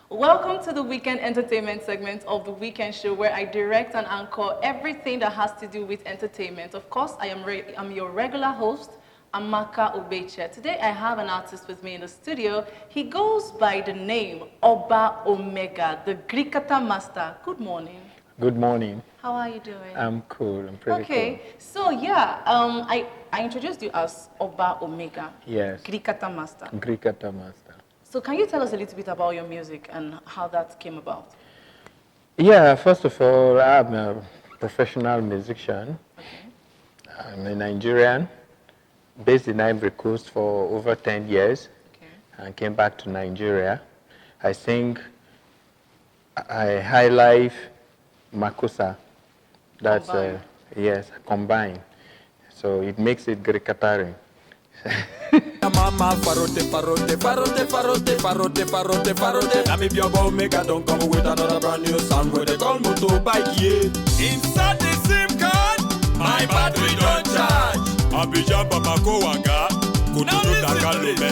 Welcome to the weekend entertainment segment of the weekend show where I direct and anchor everything that has to do with entertainment. Of course, I'm your regular host, Amaka Obeche. Today I have an artist with me in the studio. He goes by the name Oba Omega, the Grikata master. Good morning. Good morning. How are you doing? I'm cool. I'm pretty cool. Okay, so yeah, I introduced you as Oba Omega. Yes. Grikata master. Grikata master. So can you tell us a little bit about your music and how that came about? Yeah, first of all, I'm a professional musician. Okay. I'm a Nigerian, based in Ivory Coast for over 10 years. Okay. And came back to Nigeria. I sing high life Makossa. That's yes, combined. So it makes it Grikatari. Mama farote farote farote farote farote farote farote. I'm if your Oba Omega don't come with another brand new sound where they call motorbike, yeah. Insert the SIM card, my battery don't charge. Abidjan Bamako Wanga, Kuturu Dakalome.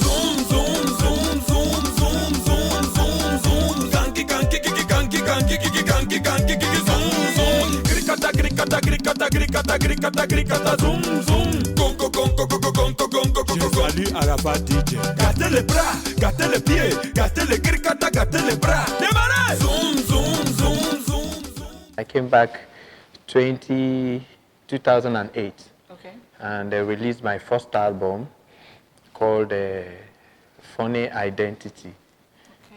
Zoom zoom zoom zoom zoom zoom zoom zoom. Kanki kanki kiki kanki kanki kiki kanki kanki kiki zoom zoom. Grikata grikata grikata grikata grikata grikata zoom zoom. Gongo gongo gongo gongo gongo gongo. Salut Arafat DJ. Gâtez les bras, gâtez les pieds, gâtez les grikata, gâtez les bras. Démarrez. Zoom zoom zoom zoom zoom. I came back 2008. Okay. And I released my first album called Funny Identity.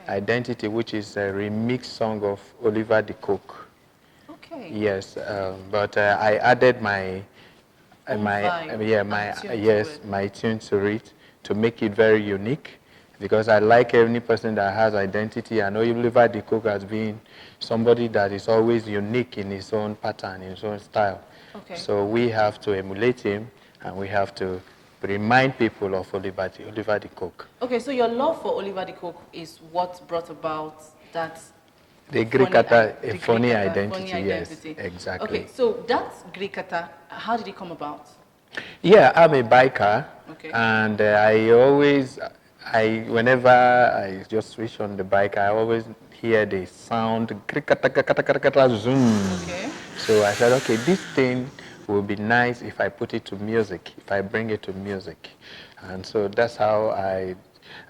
Okay. Identity, which is a remix song of Oliver De Coque. Okay. Yes, but I added my Own my vibe my and tune to yes it. my tune to it to make it very unique, because I like any person that has identity. I know Oliver De Coque has been somebody that is always unique in his own pattern, in his own style. Okay. So we have to emulate him, and we have to remind people of Oliver De Coque. Okay, so your love for Oliver De Coque is what brought about that The Grikata, a funny Grikata, identity, funny yes, identity. exactly. Okay, so that Grikata, how did it come about? Yeah, I'm a biker, Okay. and whenever I just switch on the bike, I always hear the sound, zoom. Okay. So I said, okay, this thing will be nice if I put it to music, if I bring it to music. And so that's how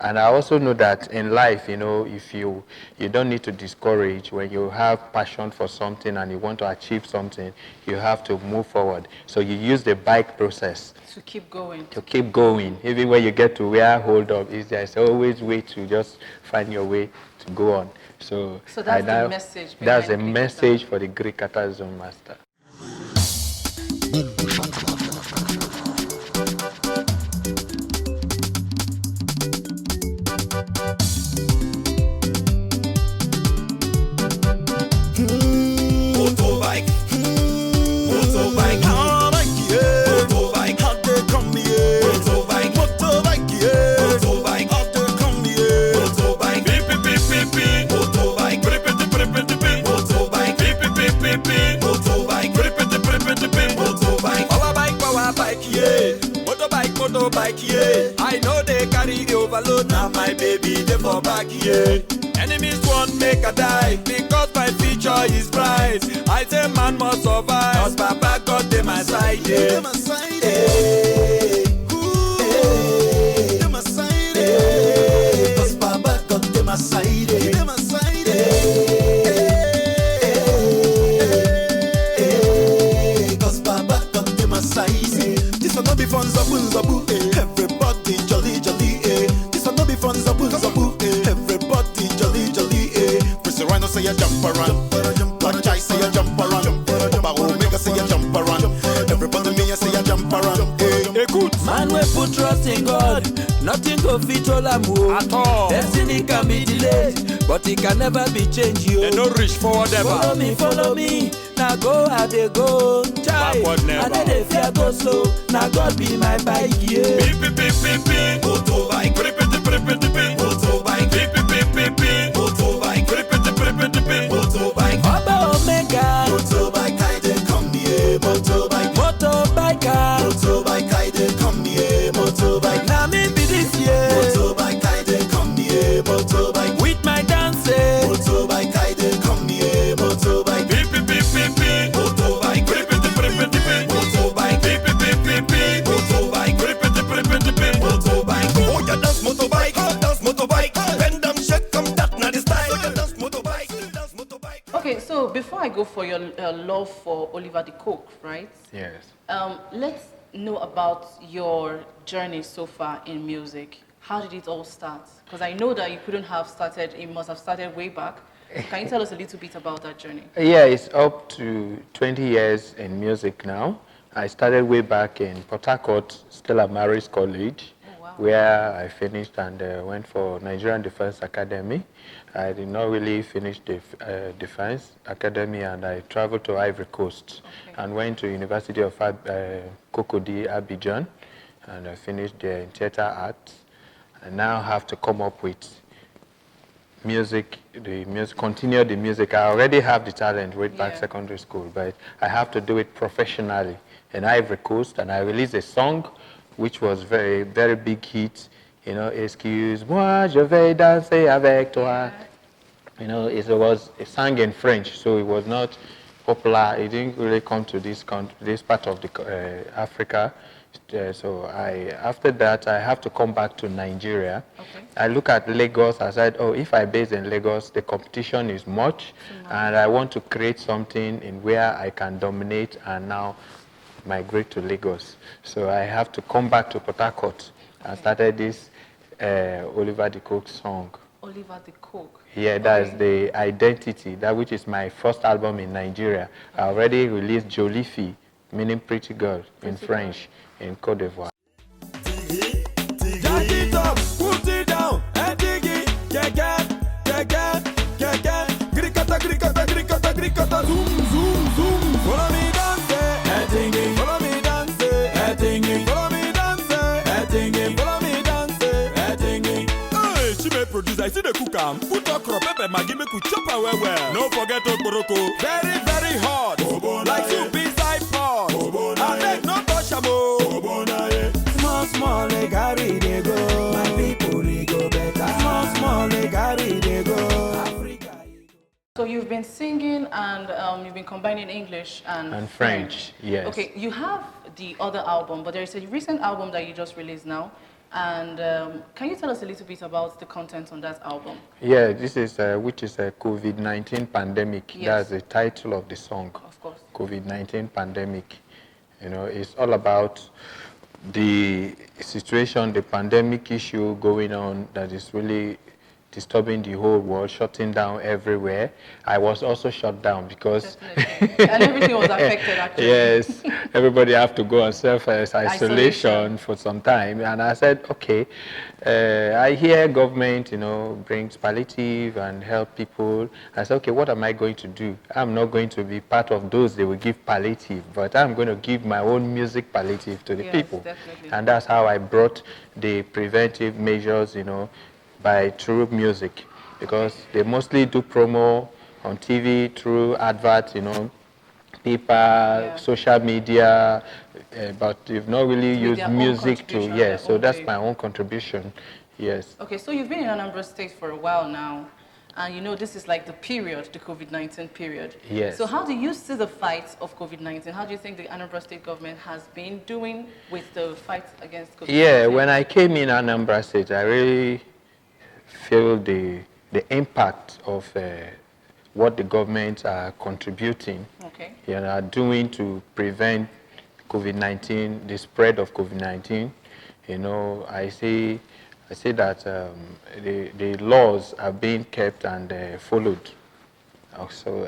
and I also know that in life, you know, if you don't need to discourage. When you have passion for something and you want to achieve something, you have to move forward. So you use the bike process To keep going. to keep going. Even when you get to where hold up is, there's always way to just find your way to go on. So that's the message That's the behind Grikata. message for the Grikata Zone Master. Motorbike, motorbike, yeah. Motorbike, how they come here? Motorbike, motorbike, yeah. Motorbike, how they come here? Motorbike, beep beep beep beep beep. Motorbike, beep beep beep beep beep. Motorbike, beep beep beep beep beep. Motorbike, beep beep beep beep beep. Motorbike, power bike, yeah. Motorbike, motorbike, yeah. I know they carry the overload. Now my baby they for back, yeah. Enemies won't make a die because my future is bright. I say man must survive, cause Papa got them my side, yeah. Hey, them my side, hey. Cause Papa got them my side, hey. Them my side, hey. Cause Papa got them my side, hey. This will not be fun, zabu, zabu, hey. Everybody jolly, jolly, hey. This will not be fun, zabu, zabu, hey. Everybody jolly, jolly, eh. Chris Rhino say you jump around, Black Chai say you jump around, Oba Omega say you jump around, everybody me say you jump around, eh. Good Man we put trust in God, nothing go fit all am at all. Destiny can be delayed, but it can never be changed, yo. They no reach forward ever. Follow me, now go how they go. Chai, Backward never. I know they fear go slow, now God be my bike, yeah. Beep beep beep beep beep. Motorbike, beep beep beep beep beep. Motorbike, beep beep beep beep beep. Motorbike, beep beep beep beep beep. Motorbike, Oba Omega, motorbike, I dey come here. Motorbike, motorbiker, motorbike, I dey come here. Motorbike, now me be this year. motorbike, I dey come here. Motorbike, With my dance for your love for Oliver De Coque, right? Yes. Let's know about your journey so far in music. How did it all start? Because I know that you couldn't have started, it must have started way back. So can you tell us a little bit about that journey? Yeah, it's up to 20 years in music now. I started way back in Port Harcourt, Stella Maris College, Oh, wow. where I finished and went for Nigerian Defense Academy. I did not really finish the Defense Academy, and I traveled to Ivory Coast and went to University of Cocody, Abidjan, and I finished there in theater arts. I now have to come up with continue the music. I already have the talent way back secondary school, but I have to do it professionally in Ivory Coast. And I released a song which was very, very big hit. You know, excuse-moi, je vais danser avec toi. You know, it sang in French, so it was not popular. It didn't really come to this part of the Africa. So after that, I have to come back to Nigeria. Okay. I look at Lagos. I said, oh, if I base in Lagos, the competition is much, and I want to create something in where I can dominate and now migrate to Lagos. So I have to come back to Port Harcourt and started this Oliver De Coque song. Oliver De Coque. Yeah, that's the Identity, that which is my first album in Nigeria. I already released Jolie Fille, meaning pretty girl in French, in Côte d'Ivoire. Jack it up, put it down, and dig it. Grikata, zoom, zoom, zoom. Follow me dance, heading. Follow me dance, heading. Follow me dance, heading. Follow me dance, heading. Hey, she may produce, I see the cook am. Put a crop pepper, Maggie make we chop her well. No forget Okporoko. Very, very hot. Like soup inside pot. I beg no touch am o. Small, small, they carry they go. My people, they go better. Small, small, they carry they go. Africa. So you've been singing and you've been combining English and French, yes. Okay, you have the other album, but there is a recent album that you just released now. And can you tell us a little bit about the content on that album? Yeah, this is which is a COVID-19 pandemic. Yes. That's the title of the song. Of course. COVID-19 pandemic. You know, it's all about the situation, the pandemic issue going on that is really disturbing the whole world, shutting down everywhere. I was also shut down because Definitely. And everything was affected, actually. yes, everybody have to go on self-isolation for some time. And I said, okay, I hear government, you know, brings palliative and help people. I said, okay, what am I going to do? I'm not going to be part of those they will give palliative, but I'm going to give my own music palliative to the Yes, people. definitely. And that's how I brought the preventive measures, you know, through music, because they mostly do promo on TV through adverts, you know, paper, social media, but they've not really With used their own music to, contribution, yes, their so own that's way. my own contribution, yes. Okay, so you've been in Anambra State for a while now, and you know this is like the period, the COVID-19 period. Yes. So how do you see the fight of COVID-19? How do you think the Anambra State government has been doing with the fight against COVID-19? Yeah, when I came in Anambra State, I really feel the impact of what the government are contributing, Okay. you know, are doing to prevent COVID-19, the spread of COVID-19. You know, I say that the laws are being kept and followed. Also,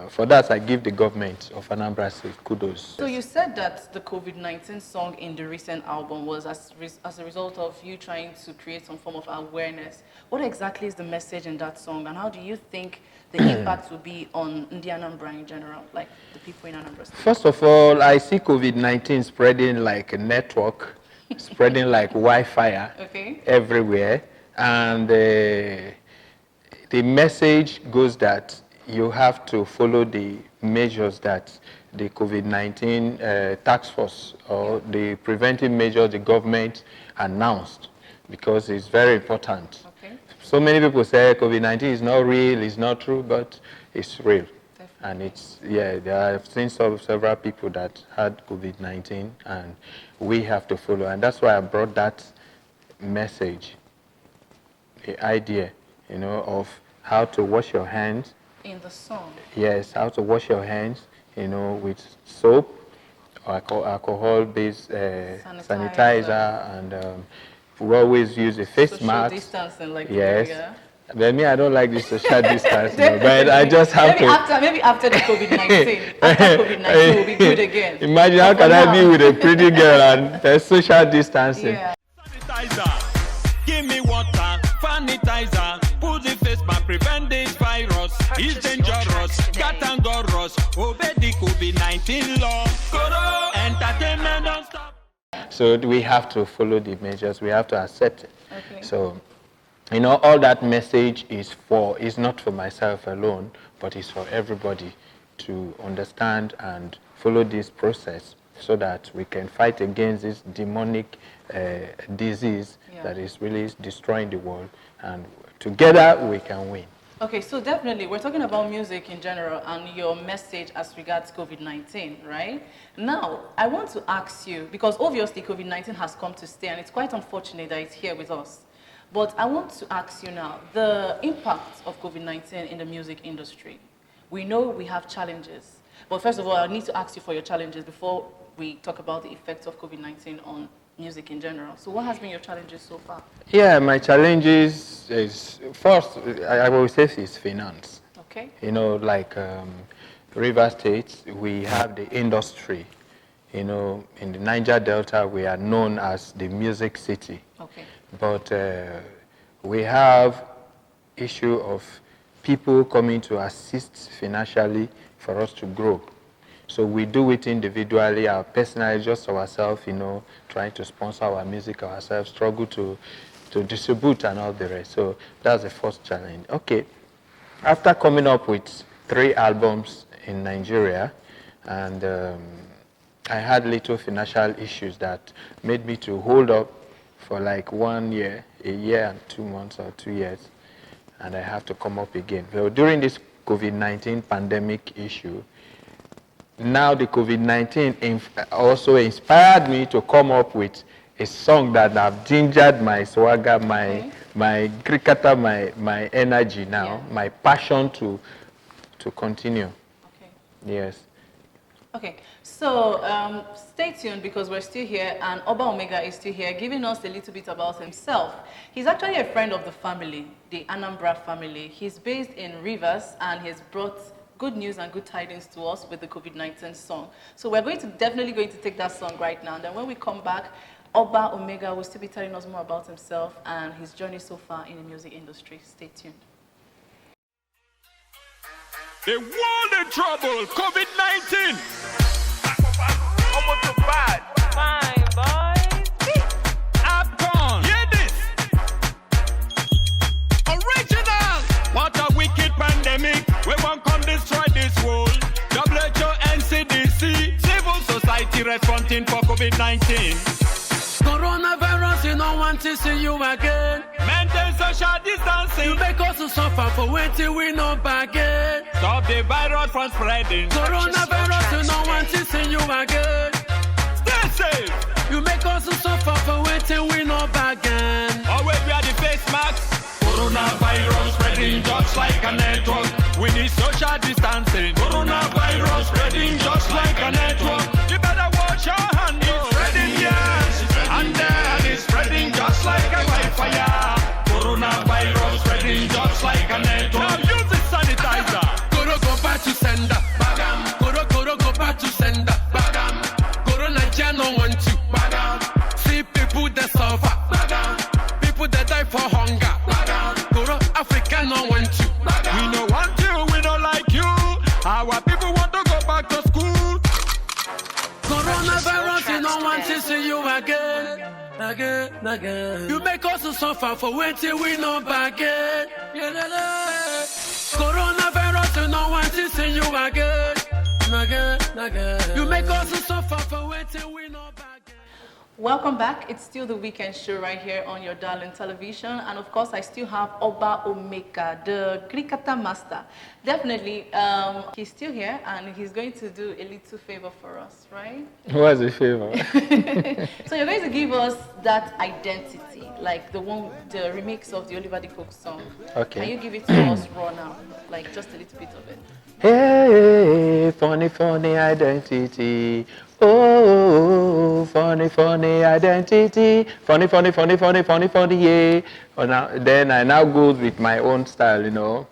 for that, I give the government of Anambra State kudos. So you said that the COVID-19 song in the recent album was as a result of you trying to create some form of awareness. What exactly is the message in that song, and how do you think the impact will be on the Anambra in general, like the people in Anambra State? First of all, I see COVID-19 spreading like a network, spreading like Wi-Fi everywhere, and the message goes that you have to follow the measures that the COVID-19 task force or the preventive measures the government announced, because it's very important. Okay. So many people say COVID-19 is not real, it's not true, but it's real. Definitely. And it's, yeah, I've seen several people that had COVID-19, and we have to follow. And that's why I brought that message, the idea, you know, of how to wash your hands, in the song? Yes, how to wash your hands, with soap, or alcohol-based sanitizer, and we always use a face Social mask. distancing, like Yes. area. But me, I don't like this social distancing, but I just have Maybe after the COVID-19. After COVID-19 will be good again. Imagine how can I be with a pretty girl and there's social distancing. Yeah. Sanitizer, give me water, sanitizer, put the face mask, prevent this virus. It's dangerous, catangoros, obey the COVID-19 law. Coro, entertainment don't stop. So we have to follow the measures, we have to accept it. Okay. So, all that message is not for myself alone, but it's for everybody to understand and follow this process so that we can fight against this demonic disease that is really destroying the world, and together we can win. Okay, so definitely, we're talking about music in general and your message as regards COVID-19, right? Now, I want to ask you, because obviously COVID-19 has come to stay, and it's quite unfortunate that it's here with us. But I want to ask you now, the impact of COVID-19 in the music industry. We know we have challenges, but first of all, I need to ask you for your challenges before we talk about the effects of COVID-19 on music in general. So what has been your challenges so far? Yeah, my challenges is, first, I will say is finance. Okay. Like River State, we have the industry. In the Niger Delta, we are known as the music city. Okay. But we have issue of people coming to assist financially for us to grow. So we do it individually, personally, just ourselves, trying to sponsor our music ourselves, struggle to distribute and all the rest. So that's the first challenge. Okay, after coming up with 3 albums in Nigeria, and I had little financial issues that made me to hold up for like 1 year, a year and 2 months or 2 years, and I have to come up again. So during this COVID-19 pandemic issue, now the COVID-19 also inspired me to come up with a song that have gingered my swagger, my cricketer, my energy now, my passion to continue. Okay. Yes. Okay, so stay tuned because we're still here and Oba Omega is still here giving us a little bit about himself. He's actually a friend of the family, the Anambra family. He's based in Rivers and he's brought good news and good tidings to us with the COVID-19 song. So we're definitely going to take that song right now. And then when we come back, Oba Omega will still be telling us more about himself and his journey so far in the music industry. Stay tuned. The world in trouble, COVID-19. Almost too bad. Fine, boys. Upcon, hear this. Original. What a wicked pandemic. We won't come destroy this world. WHO, NCDC, civil society responding for COVID-19. Coronavirus, you don't want to see you again. Maintain social distancing. You make us to suffer for waiting we no again. Stop the virus from spreading. Coronavirus, you don't want to see you again. Stay safe. You make us to suffer for waiting we no again. Always wear the face mask. Coronavirus spreading just like a network. We need social distancing. Coronavirus spreading just like a network. You better wash your hands. It's spreading here and there. It's spreading just like a wildfire. Coronavirus spreading just like a network. Now use the sanitizer. Go back to sender. Bagam. Go back to sender. Bagam. Corona no want to. Bagam. See people that suffer. Bagam. People that die for hunger. Bagam. Corona Africa no want to. Bagam. We no want you, we don't like you. Our people want to go back to school. Coronavirus, you don't want to see you again. Again. You make us to suffer for waiting we no again. Coronavirus, you don't want to see you again. You make us to suffer for waiting we no again. Welcome back. It's still the weekend show right here on your darling television. And of course, I still have Oba Omega, the Krikata master. Definitely, he's still here and he's going to do a little favor for us, right? What's the favor? So you're going to give us that identity, like the remix of the Oliver De Coque song. Okay. Can you give it to us raw now? Like just a little bit of it. Hey, funny, funny identity. Oh, funny, funny identity. Funny, funny, funny, funny, funny, funny, yeah. Then I now go with my own style, you know.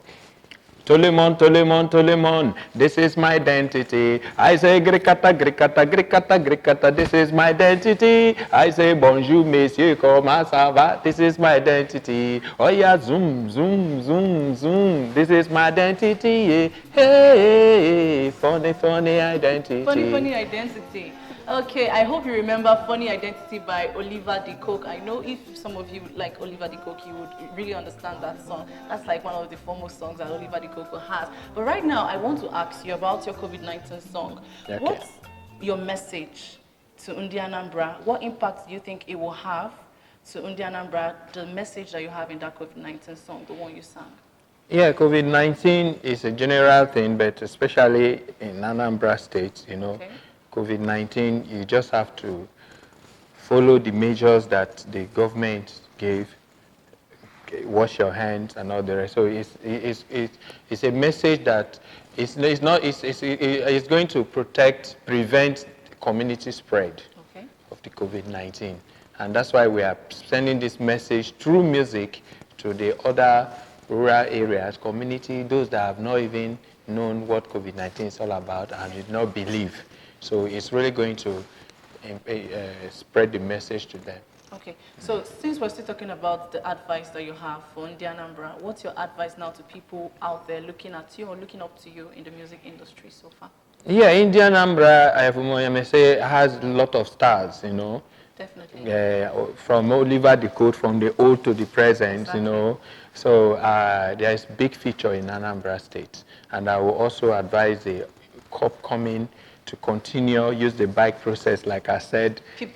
Tolemon, Tolemon, Tolemon, this is my identity. I say Grikata, Grikata, Grikata, Grikata, this is my identity. I say bonjour, messieurs, comment ça va? This is my identity. Oh yeah, zoom, zoom, zoom, zoom, this is my identity. Yeah. Hey, funny, funny identity. Funny, funny identity. Okay, I hope you remember Funny Identity by Oliver De Coque. I know if some of you like Oliver De Coque, you would really understand that song. That's like one of the foremost songs that Oliver De Coque has. But right now, I want to ask you about your COVID-19 song. Okay. What's your message to Undi Anambra? What impact do you think it will have to Undi Anambra, the message that you have in that COVID-19 song, the one you sang? Yeah, COVID-19 is a general thing, but especially in Anambra State, you know. Okay. COVID-19, you just have to follow the measures that the government gave, wash your hands and all the rest. So it's a message that it's going to prevent community spread of the COVID-19. And that's why we are sending this message through music to the other rural areas, community, those that have not even known what COVID-19 is all about and did not believe. So it's really going to spread the message to them. Okay, so since we're still talking about the advice that you have for Undi Anambra, what's your advice now to people out there looking at you or looking up to you in the music industry so far? Yeah, Undi Anambra, I may say, has a lot of stars, you know. Definitely. From Oliver De Coque, from the old to the present, exactly. You know. So there is big future in Anambra State. And I will also advise the upcoming to continue, use the bike process, like I said, keep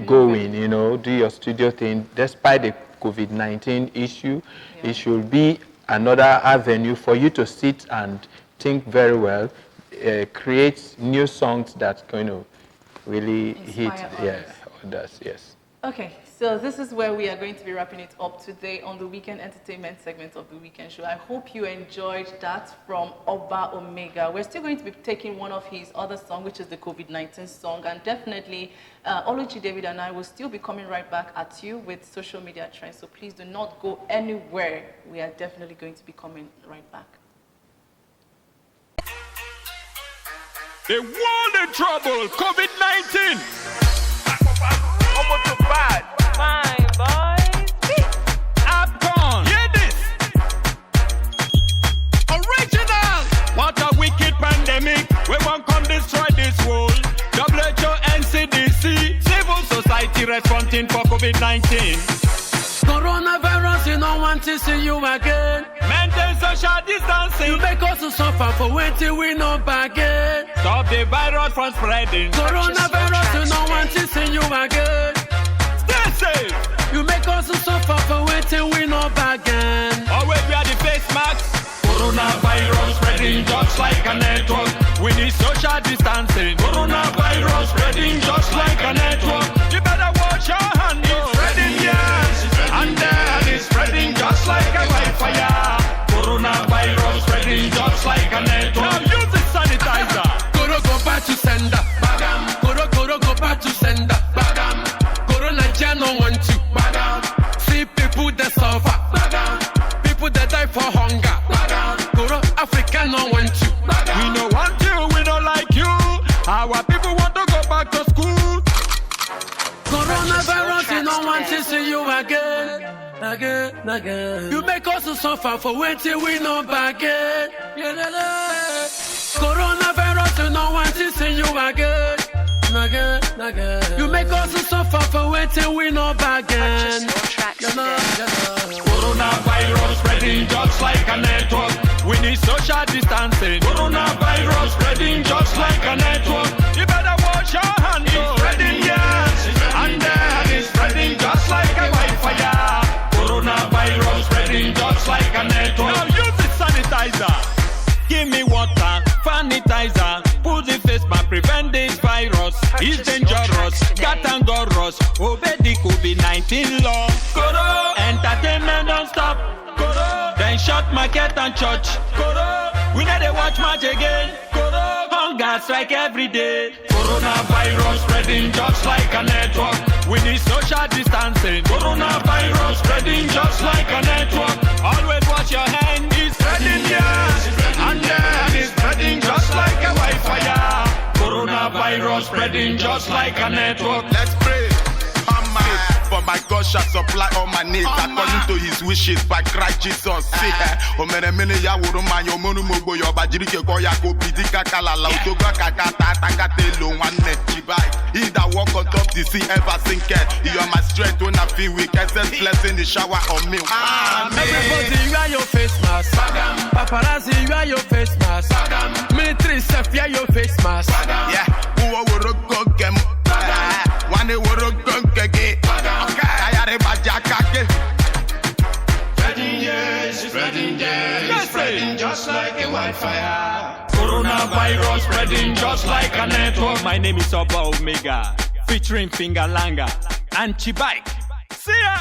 going, you know, do your studio thing. Despite the COVID-19 issue, it should be another avenue for you to sit and think very well, create new songs that's going to really hit, others, yes. Okay, so this is where we are going to be wrapping it up today on the weekend entertainment segment of the weekend show. I hope you enjoyed that from Oba Omega. We're still going to be taking one of his other songs, which is the COVID-19 song, and definitely Oluchi David and I will still be coming right back at you with social media trends, so please do not go anywhere. We are definitely going to be coming right back. The world in trouble, COVID-19. Fine, boys. Upcon. Hear this. Original. What a wicked pandemic. We won't come destroy this world. WHO, NCDC, civil society responding for COVID-19. Coronavirus, you don't want to see you again. Maintain social distancing. You make us to suffer for waiting we no bargain. Stop the virus from spreading. Coronavirus, you don't want to see you again. Stay safe. You make us to suffer for waiting we no bargain. Always wear the face masks. Coronavirus spreading just like a network. We need social distancing. Coronavirus spreading just like a network. You better wash your hands. It's spreading, yes. And then it's spreading just like a wildfire. Coronavirus spreading just like a network. Now use the sanitizer. Go back to sender. Bagam. Go back to sender. Bagam. Corona no want to. Bagam. See people that suffer. Bagam. People that die for hunger. Bagam. Corona Africa no want to. We no want you, we don't like you. Our people want to go back to school. Coronavirus, you don't want to see you again. Again. You make us to suffer for waiting we no bargain. Coronavirus, you don't want to see you again. You make us to suffer for waiting we no bargain. Coronavirus spreading just like a network. We need social distancing. Coronavirus spreading just like a network. You better wash your hands. It's spreading, yes. And prevent this virus. It's dangerous. Gatangorous. Obey the COVID-19 law. Koro. Entertainment don't stop. Koro. Then shut market and church. Koro. We know they watch match again. Koro. Hunger strike every day. Coronavirus spreading just like a network. We need social distancing. Coronavirus spreading just like a network. Always watch your hand. It's spreading here and there. And it's spreading just like a Wi-Fi. Coronavirus spreading just like a network. Let's pray. For my God shall supply all my needs according to his wishes by Christ Jesus. See, mene ya wuru ma yo monu mogbo yo bajiri ke ko ya ko bidika kala la utogba kakata takate lo wanne chibai. He that walk on top the sea ever sinketh. You are my strength when I feel weak. Excess blessing the shower on me. Everybody wear your face mask. Paparazzi wear your face mask. Military staff wear your face mask. Yeah, who will go get one will go get Spreading just like a wildfire. Coronavirus spreading just like a network. My name is Oba Omega, featuring Fingalanga and Chibike. See ya!